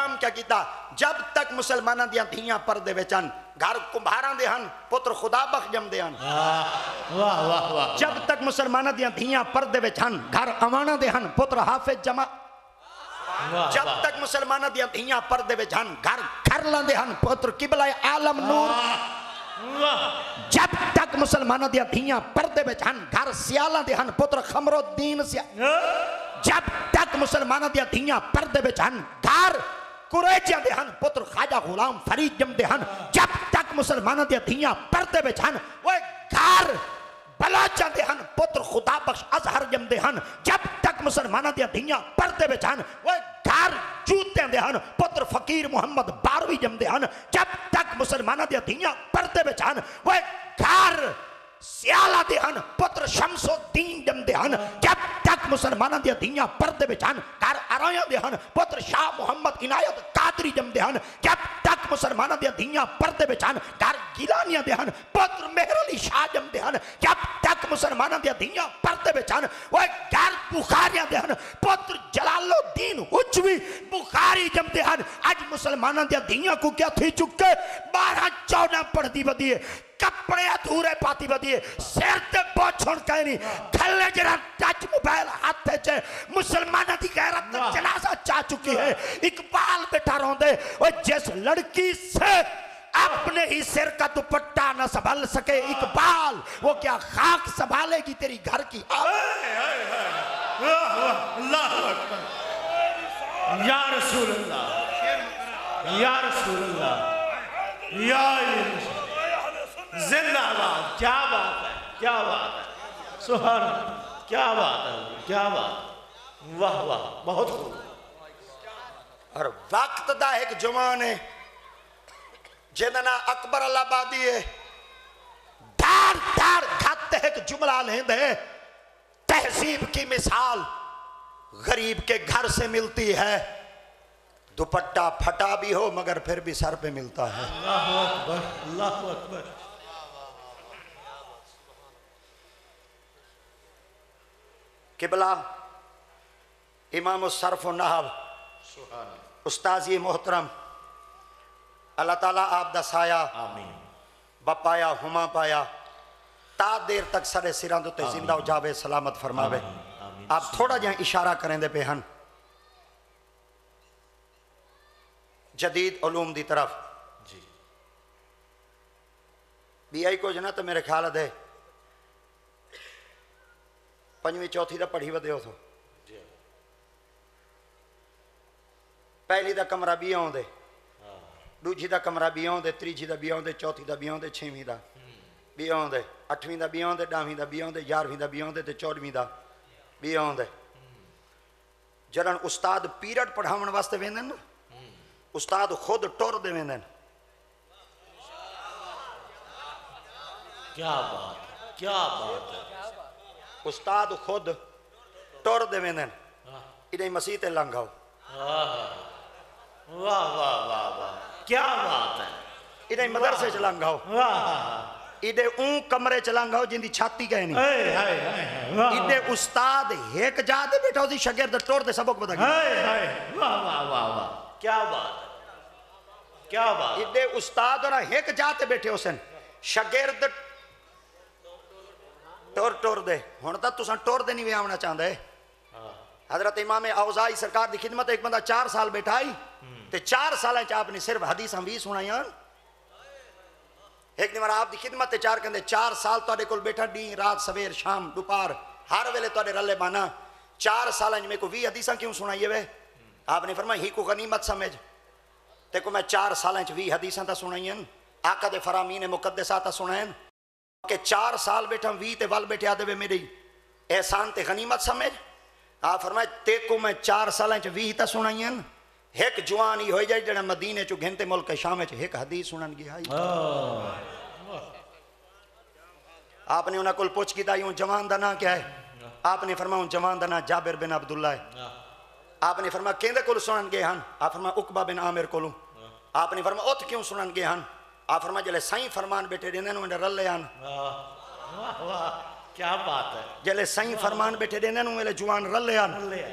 काम क्या किया, जब तक मुसलमानों दी धीयां पर्दे विच हन, घर कुंभारां दे हन, पुत्र खुदा बख्श जमदे हन। वाह वाह वाह। जब तक मुसलमानों दी धीयां पर्दे विच हन, घर अवाना दे हन, पुत्र हाफिज जमा। जब तक मुसलमानों दी धीयां पर्दे विच हन, घर खरलां दे हन, पुत्र किबला आलम नूर। जब तक मुसलमानों दी धीयां पर्दे विच हन, घर सियालां दे हन, पुत्र खमरुद्दीन सिया। जब तक मुसलमानों दी धीयां पर्दे विच हन, घर कुरैशियां दे हन, पुत्र ख्वाजा गुलाम फरीद जमदे हन। जब तक मुसलमानों दी धीयां पर्दे विच हन, वो घर बलोचां दे हन, पुत्र खुदा बख्श अजहर जमदे हन। जब तक मुसलमानों दी धीयां पर्दे विच हन, वो घर जूतियां दे हन, पुत्र फकीर मुहम्मद बारवी जमदे हन। जब तक मुसलमानों दी धीयां पर्दे विच हन, वो घर सियाला दे हन, पुत्र शमसुद्दीन जमदे हन। जब तक मुसलमानों दी धीयां पर्दे विच हन, घर अराया दे हन, पुत्र शाह मुहम्मद इनायत कादरी जमदे हन। जब तक मुसलमानों दी धीयां पर्दे विच हन, घर गिलानियां दे हन, पुत्र मेहर अली शाह जमदे हन। जब तक मुसलमानों दी धीयां पर्दे विच हन, वो घर बुखारियां दे हन, पुत्र जलालुद्दीन हुजवी बुखारी जमदे हन। आज मुसलमानों दी धीयां को क्या थी चुके 12-14 पढ़दी बदी है, कपड़े अधूरे पाती बदी है, सिर ते बोछण कह नहीं, थल्ले जरा टच मोबाइल हाथ च, मुसलमानों की गैरत का जनाजा चा चुकी है। इकबाल बेटा रोंदे, और जिस लड़की से अपने ही सिर का दुपट्टा न संभाल सके इकबाल, वो क्या खाक संभालेगी तेरी घर की। अल्लाह अकबर। या रसूल अल्लाह, या रसूल अल्लाह, या जिंदाबाद। क्या बात है, क्या बात है, सुभान, क्या बात है, क्या बात। वाह वाह, बहुत खूब। और वक्त दा एक जवान है जिहदा नाम अकबर अलाहाबादी है, धार धार घत एक जुमला लेंदे, तहजीब की मिसाल गरीब के घर से मिलती है, दुपट्टा फटा भी हो मगर फिर भी सर पे मिलता है। अल्लाह अकबर, अल्लाह अकबर। किबला इमाम सरफ नहव उस्ताजी मोहतरम, अल्लाह ताला आप दा साया आमीन बपाया हुमा पाया, ता देर तक सारे सिरां दे उत्ते जिंदा हो जावे, सलामत फरमावे। आप थोड़ा जिहा इशारा करेंदे पे हन जदीद उलूम दी तरफ जी। भी आई कुछ ना तो मेरे ख्याल है पंजवीं चौथी दा पढ़ी वधे हो, पहली दा कमरा भी आउंदे, दूजी दा कमरा भी आउंदे, तीजी दा भी आउंदे, चौथी दा भी आउंदे, छेवीं दा भी आउंदे, 8वीं दा भी आउंदे, 10वीं दा भी आउंदे, 11वीं दा भी आउंदे ते 14वीं दा भी आउंदे। जदन उस्ताद पीरियड पढ़ावन वास्ते वेंदे ना, उस्ताद खुद टुर दे वेंदे। क्या बात, क्या बात है। उस्ताद खुद टुर दे वेंदे, इधर मसीह ते लंघाओ। वाह वाह वाह वाह, क्या बात है। इधर मदरसे च लंघाओ, इधे ऊं कमरे च लंघाओ जिंदी छाती कहे नहीं। इधे उस्ताद एक जाते बैठा उसी शगिर्द टुर दे सबक बता। वाह वाह वाह वाह, क्या बात, क्या बात। इधे उस्ताद और एक जाते बैठे उसन शगिर्द टुर टुर दे। हुण तां तुसां टुर दे नहीं वे आवना चाहंदे। हजरत इमाम औज़ाई सरकार की खिदमत एक बंदा 4 साल बैठा आई ते 4 साल आपने सिर्फ हदीसां भी सुनाई। एक दिन आपकी खिदमत 4 कहते 4 साल तुहाडे कोल बैठा, डी रात सवेर शाम दोपहर हर वेले तुहाडे रले बाना, 4 साल मेरे को 20 हदीसां क्यों सुनाई वे? आपने फरमाया ही को गनीमत समझ, ते को मैं 4 साल 20 हदीसां ता सुनाईन, आका दे फरामीन मुकद्दसा ता सुनाइन के 4 साल बैठा 20 ते वल बैठा दे मेरी एहसान ते गनीमत समझ। आप फरमाए ते को मैं 4 साल 20 ता सुनाईन, एक जवान ही हो जाए जरा मदीने चो घंटे मुल्क शाम एक हदीस सुनन गया। आपने उन्हें कोल पूछ किया यूं जवान का ना क्या है? आपने फरमाया जवान का ना जाबिर बिन अब्दुल्ला है। आपने फरमाया केंदे कोल सुनन गए हन? आप फरमाया उकबा बिन आमिर कोलू। आपने फरमाया उत क्यों सुनन गए हन? आप फरमाया जले साईं फरमान बेटे देने रले हन। क्या बात है। जले सही फरमान बैठे देने वेले जुआन रले आन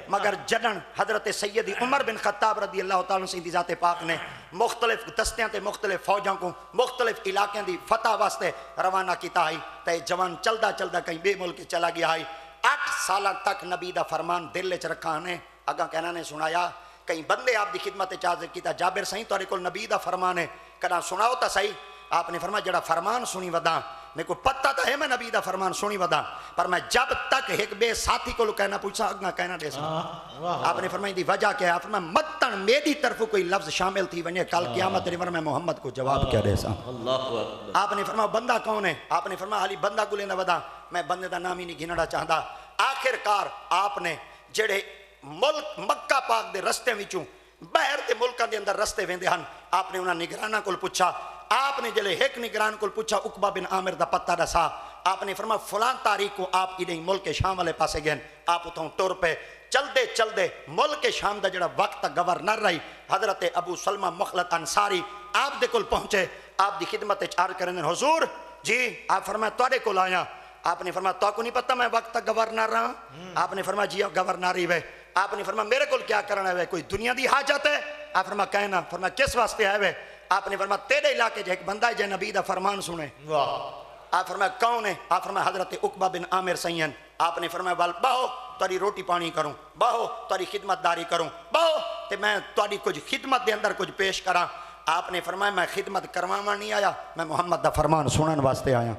मगर जडन हजरत सैयदी उमर बिन खत्ताब रदी अल्लाह तआला सिंह दी जाते पाक ने मुख्तलिफ दस्तियां ते मुख्तलिफ फौजां को मुख्तलिफ इलाकों दी फतह वास्ते रवाना किया है। ते जवान चलदा चलदा कहीं बे मुल्क चला गया है। 8 साल तक नबी दा फरमान दिल च रखा ने अगा कहना ने सुनाया। कई बंदे आपकी खिदमत चार्ज किया जाबिर सही तुहाडे कोल नबी दा फरमान है कदा सुनाओ तो सही। आपने फरमाया जड़ा फरमान सुनी वदा मेरे को पता तो है मैं नबी दा फरमान सुनी वदा पर मैं जब तक एक बे साथी को कहना पूछा अगना कहना दे। आपने फरमाई दी वजह क्या है। आप फरमाया मतन मेरी तरफ कोई लफ्ज शामिल थी वने कल क़यामत रे मैं मोहम्मद को जवाब क्या दे सा। आपने फरमाया बंदा कौन है। आपने फरमाया हाली बंदा को लेंदा वदा मैं बंदे दा नाम ही नहीं गिनना चाहता। आखिरकार आपने जेड़े मुल्क मक्का पाक दे रस्ते विचों बाहर के मुल्कों के अंदर रस्ते वेंदे हन आपने उन्होंने निगराना को पूछा। आपने जले एक निगरान को पूछा उकबा बिन आमिर दा पत्ता दसा। आपने फरमाया फलां तारीख को आप इधर मुल्क शाम वाले पासे गए। आप उतों टुर पे चलते चलते मुल्क शाम का जड़ा वक्त गवर्नर रही हजरत अबू सलमा मुखलत अंसारी आप दे कोल पहुंचे। आप दी खिदमत अर्ज करें हुजूर जी। आप फरमाया तुहाडे कोल आया। आपने फरमाया तो को नहीं पता मैं वक्त गवर्नर रहा। आपने फरमाया जी गवर्नर ही वे। आपने फरमाया मेरे को क्या करना है कोई दुनिया की हाजत है। आप फरमाया कहना। फरमाया किस वास्ते है वे। आपने फरमाया तेरे इलाके च एक बंदा है जे नबी दा फरमान सुने। आप फरमाया कौन है। आप फरमाया हजरत उकबा बिन आमिर सैयन। आपने फरमाया वाल बाहो तारी रोटी पानी करूं बाहो तारी खिदमतदारी करूं बाहो ते मैं तारी कुछ खिदमत के अंदर कुछ पेश करा। आपने फरमाया मैं खिदमत करवावा नहीं आया मैं मोहम्मद दा फरमान सुनने वास्ते आया।